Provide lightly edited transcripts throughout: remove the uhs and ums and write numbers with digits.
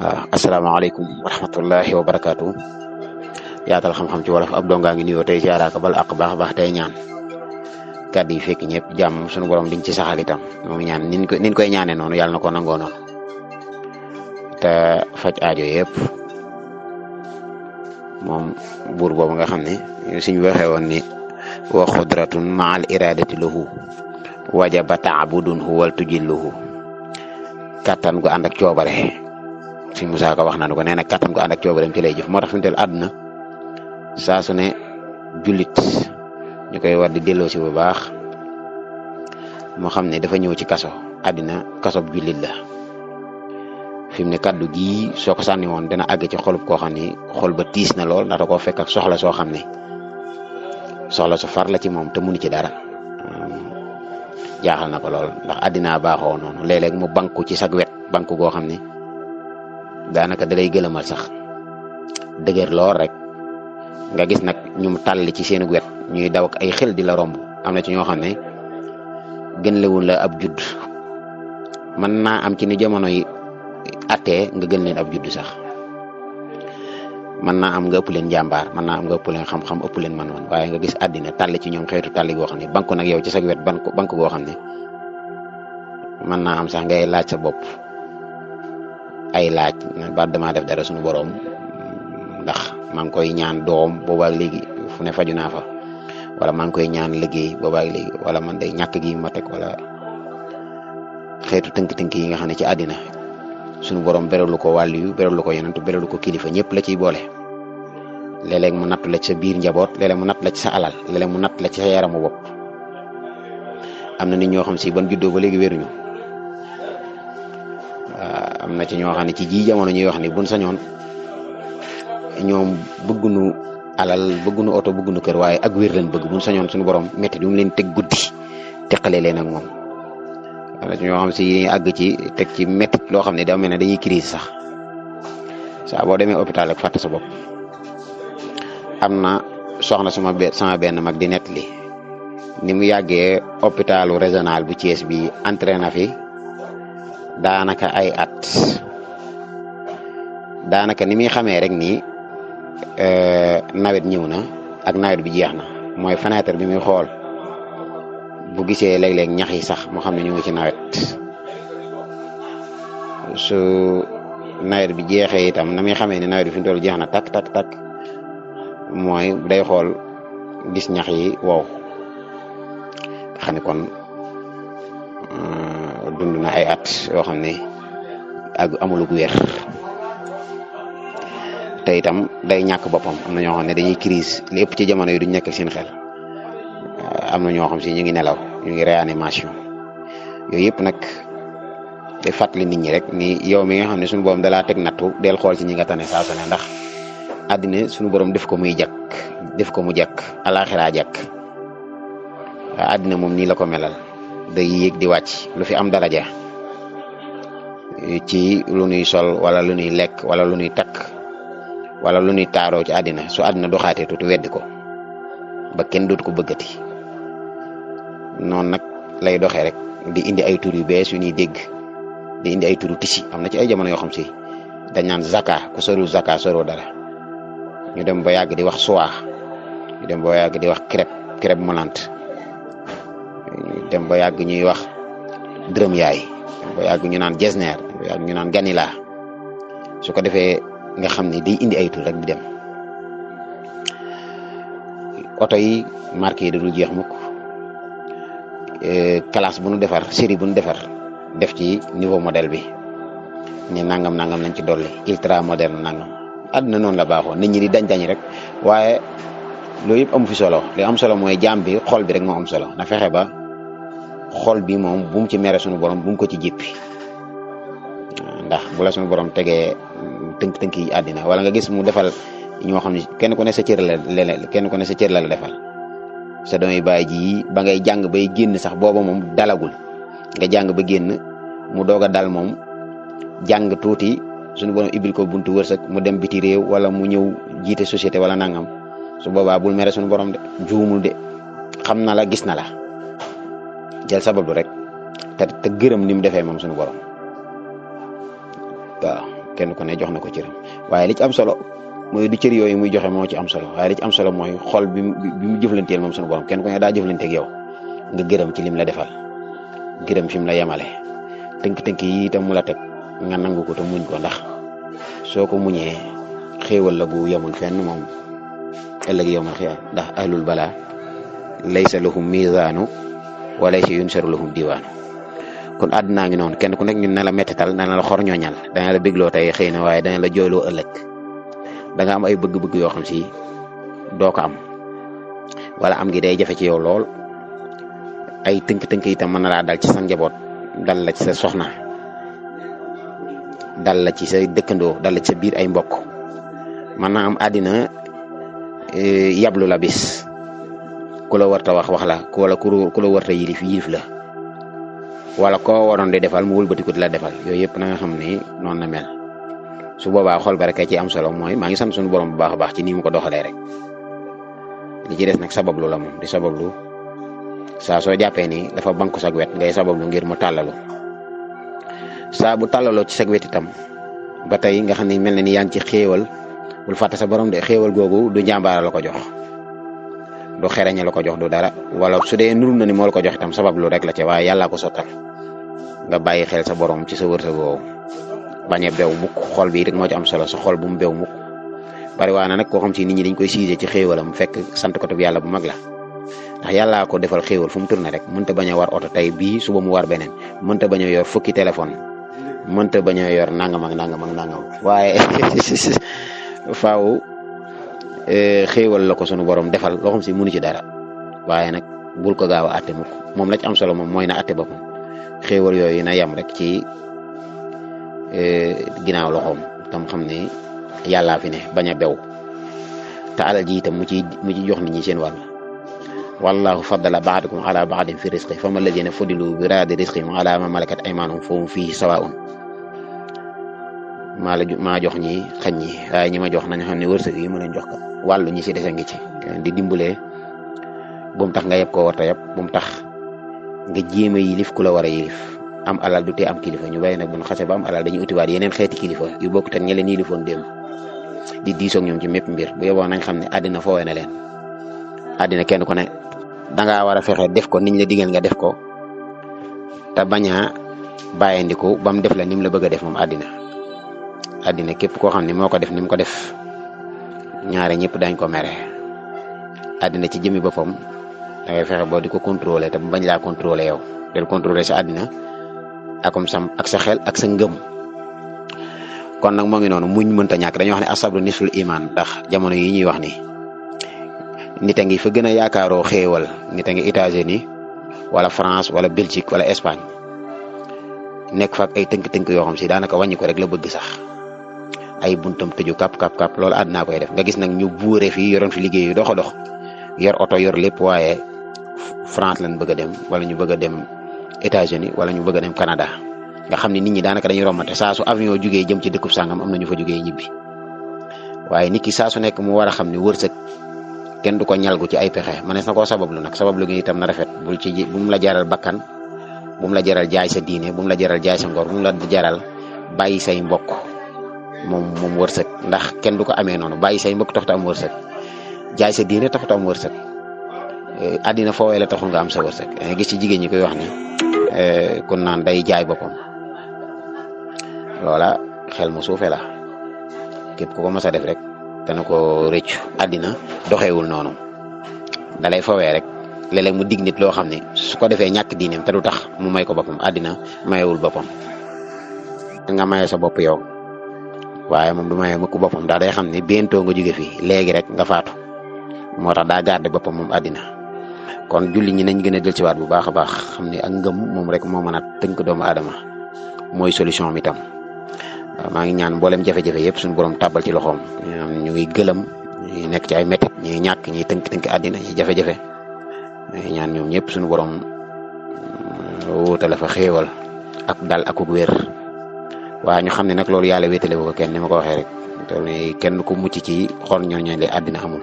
waaw asalaamaaleykum wa rahmatullahi wa barakaatu. Yaatal xam-xam ci wolof ab dongaa ngi nuyoo tey siyaaraaka bal ak baax baax tey ñaan kàddu yi fekk ñëpp jàmm sunu borom diñ ci saxal itam moom ñaan niñ koy ñaane noonu yàlla na ko nangoo noonu te faj aajo yëpp moom buur boobu nga xam ne suñu waxee woon ni wa xudratun maal iradati lahu wajaba taabudun wal tujilluhu kattan gu ànd ak coobare si Musaa Ka wax na ko nee na kattan gu ànd ak coobareem ci lay jëf moo tax fi mu toll àdduna saa su ne jullit ñu koy war di delloo si bu baax moo xam ne dafa ñëw ci kaso àddina kaso bu jullit la fi mu ne kaddu gii soo ko sànni woon dana àgg ci xolub koo xam ne xol ba tiis na lool ndax da koo fekk ak soxla soo xam ne soxla su far la ci moom te munu ci dara jaaxal na ko lool ndax àddina baaxoo noonu léeg-léeg mu banku ci sag wet banku goo xam ne daanaka da lay gëlëmal sax dëgër lool rek nga gis nag ñu tàlli ci seen wet ñuy daw ak ay xel di la romb am na ci ñoo xam ne gën lewul la ab judd mën naa am ci ni jamono yi attee nga gën leen ab judd sax mën naa am nga ëpp leen jàmbaar mën naa am nga ëpp leen xam-xam ëpp leen man-man waaye nga gis àddina tàlli ci ñoom xeetu tàlli goo xam ne banku nag yow ci sa wet banku goo xam ne mën naa am sax ngay laaj sa bopp ay laaj ba dama def dara suñu borom ndax maa ngi koy ñaan doom boobaak léegi fu ne faju naa fa wala maa ngi koy ñaan liggéey boobaak léegi wala man day ñàkk gi ma teg wala xeetu tënk-tënk yi nga xam ne ci àddina suñu borom beralu ko wàll yu beralu ko yonent beralu ko kilifa ñëpp la ciy boole léeg-léeg mu nattu la ci sa biir njaboot léeg-léeg mu natt la ci sa alal léeg-léeg mu natt la ci sa yaramu bopp am na nit ñoo xam si ban juddoo ba léegi wéruñu am na ci ñoo xam ne ci ji jamono ñuy wax ni buñ sañoon ñoom bëgguñu alal bëgguñu oto bëgguñu kër waaye ak wér leen bëgg buñ sañoon suñu borom métti du mu leen teg guddi teqale leen ak moom am na ci ñoo xam si àgg ci teg ci métti loo xam ne da mel ne dañuy crise sax saa boo demee hôpital rek fàtte sa bopp am na soxna sama benn mag di nettali ni mu yàggee hôpitalu régional bu Thiès bi entraîné fi daanaka ay at daanaka ni muy xamee rek nii nawet ñëw na ak nawet bi jeex na mooy fenêtre bi muy xool bu gisee léeg-léeg ñax yi sax moo xam ne ñu ngi ci nawet su nawet bi jeexee itam na muy xamee ne nawet bi fi mu toll jeex na tak mooy day xool gis ñax yi wow nga xam ne kon dund na ay at yoo xam ne ak amulug wér te itam day ñàkk boppam am na ñoo xam ne dañuy crise lépp ci jamono yi duñ nekk seen xel am na ñoo xam si ñu ngi nelaw ñu ngi réanimation yooyu yëpp nag day fàttali nit ñi rek ni yow mi nga xam ne suñu borom dalaa teg nattu del xool ci ñi nga tane saa su ne ndax àddina suñu borom def ko muy jàkk def ko mu jàkk alaxira jàkk àddina moom nii la ko melal day yéeg di wàcc lu fi am daraja ci lu nuy sol wala lu nuy lekk wala lu nuy takk wala lu nuy taaroo ci àddina su àddina doxaatee tuuti weddi ko ba kenn dootu ko bëggati noonu nag lay doxee rek di indi ay tur yu bees yu ñuy dégg di indi ay turu tisi am na ci ay jamono yoo xam si dañ naan zaka ku sorul zaka soroo dara ñu dem ba yàgg di wax soie ñu dem ba yàgg di wax crêpe molante ñu dem ba yàgg ñuy wax dërëm yaay dem ba yàgg ñu naan jesner dem ba yàgg ñu naan ganila su ko defee nga xam ne day indi ay tur rek di dem oto yi marque yi dadul jeex mukk classe bu nu defar série bu nu defar def ci niveau modèle bi ni nangam lañ ci dolli ultra moderne nangam àdduna noonu la baaxoo nit ñi di dañ rek waaye loolu yëpp amu fi solo li am solo mooy jaam bi xol bi rek moo am solo na fexe ba xol bi moom bu mu ci mere suñu borom bu mu ko ci jéppi ndax bu la suñu borom tegee tënk yi àddina wala nga gis mu defal ñoo xam ne kenn ku ne sa cër la defal sa doomi baay ji ba ngay jàng bay génn sax booba moom dalagul nga jàng ba génn mu doog a dal moom jàng tuuti suñu borom ibil ko buntu wërsëg mu dem biti réew wala mu ñëw jiite société wala nangam su boobaa bul mere suñu borom de juumul de xam na la gis na la jël sabablu rek te gërëm ni mu defee moom suñu borom waaw kenn ku ne jox na ko cëram waaye li ci am solo mooy du cër yooyu muy joxe moo ci am solo waaye li ci am solo mooy xol bi mu jëflanteel moom suñu borom kenn ku ne daa jëflanteeg yow nga gërëm ci lim la defal gërëm fi mu la yemale tënk-tënk yi itam mu la teg nga nangu ko te muñ ko ndax soo ko muñee xéewal la gu yemul fenn moom ëllëg yowmal xiyaam ndax ahlul bala laysa lahum mizaanu wa laysa yunsaru lahum diwaanu kon àddinaa ngi noonu kenn ku nekk ñun na la mettital dana la xor ñooñal dana la bégloo tey xëy na waaye dana la jooyloo ëllëg da nga am ay bëgg-bëgg yoo xam si doo ko am wala am gi day jafe ci yow lool ay tënk-tënk itam mën na laa dal ci sa njaboot dal la ci sa soxna dal la ci sa dëkkandoo dal la ci sa biir ay mbokk mën naa am àddina yablu la bis ku la warta wax la wala ku la warta yilif la wala koo waroon di defal mu wëlbatiku di la defal yooyu yëpp na nga xam ni noonu la mel su boobaa xol ba rek ci am solo mooy maa ngi sant suñu borom bu baax a baax ci nii mu ko doxalee rek li ci des nag sabablu la moom di sabablu saa soo jàppee ni dafa banku sag wet ngay sabablu ngir mu tàllalu saa bu tàllaloo ci sag wet itam ba tey nga xam ne mel na ni yaa ngi ci xéewal bul fàtte sa borom de xéewal googu du njàmbaara la ko jox du xereñe la ko jox du dara wala su dee nuru na ni moo la ko jox itam sabablu rek la ca waaye yàllaa ko sottal nga bàyyi xel sa borom ci sa wërsëg woowu bañ a bew mukk xol bi rek moo ci am solo sa xol bu mu bew mukk bari waa na nag koo xam si nit ñi dañ koy siise ci xéewalam fekk sant ko tub yàlla bu mag la ndax yàllaa ko defal xéewal fu mu tourné rek mënta bañ a war oto tey bii suba mu war beneen mënta bañ a yor fukki téléphone mënta bañ a yor nangam ak nangam ak nangam waaye faaw xéewal la ko sunu borom defal loo xam si mënu ci dara waaye nag bul ko gaaw a àtte mukk moom la ci am solo moom mooy na àtte boppam xéewal yooyu na yem rek ci ginnaaw loxoom tam xam ne yàllaa fi ne bañ a bew te alal ji itam mu ci jox nit ñi seen wàll wallahu faddala ba'dakum ala ba'din fi rizqi fama alladhina fudilu bi raadi rizqihim ala ma malakat aymanuhum fahum fihi sawaa'un maa jox ñi xañ ñi waaye ñi ma jox nañ xam ne wërsëg yi ma leen jox ko wàllu ñi si dese ngi ci di dimbalee bu mu tax nga yeb koo warta yeb bu mu tax nga jéem a yilif ku la war a yilif am alal du tee am kilifa ñu bàyyi nag bu ñu xasee ba am alal dañuy utiwaat yeneen xeeti kilifa yu bokk te ña leen yilifoon démb di diisoog ñoom ci mépp mbir bu yeboo nañ xam ne àddina foowee na leen àddina kenn ku ne dangaa war a fexe def ko niñ la digal nga def ko te bañ a bàyyandiku ba mu def la ni mu la bëgg a def moom àddina képp koo xam ne moo ko def ni mu ko def ñaare ñëpp dañ ko mere àddina ci jëmi boppam da ngay fexe boo di ko contrôler te bañ laa contrôler yow del contrôler sa àddina akom sam ak sa xel ak sa ngëm kon nag moo ngi noonu muñ mënta ñàkk dañuy wax ne asabru nisful iman ndax jamono yi ñuy wax ni nit a ngi fa gën a yaakaaroo xéewal nit a ngi États-Unis wala France wala Belgique wala Espagne nekk fa ak ay tënk-tënk yoo xam si daanaka wàññi ko rek la bëgg sax ay buntam tëju kap loolu àddinaa koy def nga gis nag ñu buure fii yoroon fi liggéey yu dox a dox yor oto yor lépp waaye France lañ bëgg a dem wala ñu bëgg a dem États-Unis wala ñu bëgg a dem Canada nga xam ne nit ñi daanaka dañuy rombante saa su avion jugee jëm ci dëkkub sàngam am na ñu fa jugee ñibbi waaye nit ki saa su nekk mu war a xam ne wërsëg kenn du ko ñalgu ci ay pexe mënees na koo sabablu nag sabablu gi itam na rafet bu mu la jaral bakkan bu mu la jaral jaay sa diine bu mu la jaral jaay sa ngor bu mu la jaral bàyyi say mbokk moom wërsëg ndax kenn du ko amee noonu bàyyi say mbokk taxut am wërsëg jaay sa diine taxut am wërsëg àddina foowee la taxul nga am sa wërsëg gis ci jigéen ñi koy wax ni kon naan day jaay boppam loola xel mu suufe la képp ku ko mës a def rek dana ko rëccu àddina doxewul noonu dalay foowee rek léeg-léeg mu dig nit loo xam ne su ko defee ñàkk diineem te du tax mu may ko boppam àddina mayewul boppam nga maye sa bopp yow waaye moom du maye mukk boppam daa day xam ne bientôt nga jóge fii léegi rek nga faatu moo tax daa garder boppam moom àddina kon julli ñi nañ gën a jël ci waat bu baax a baax xam ne ak ngëm moom rek moo mën a tënk doomu aadama mooy solution mi tam maa ngi ñaan mboolem jafe-jafe yëpp suñu borom tàbbal ci loxoom ñu ngi gëlëm ñu nekk ci ay métit ñuy ñàkk ñuy tënk àddina ñi jafe-jafe ñaan ñoom ñëpp suñu borom wóotale fa xéewal ak dal ak wér waaye ñu xam ne nag loolu yàlla wéetale ko kenn ni ma ko waxee rek te kenn ku mucc ci xol ñooñu le àddina amul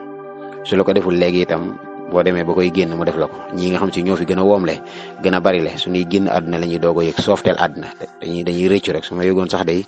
su la ko deful léegi itam boo demee ba koy génn mu def la ko ñi nga xam si ñoo fi gën a woomle gën a bari le suñuy génn àdduna la ñuy doog a yëg soofteel àddina dañuy rëccu rek su ma yëgoon sax day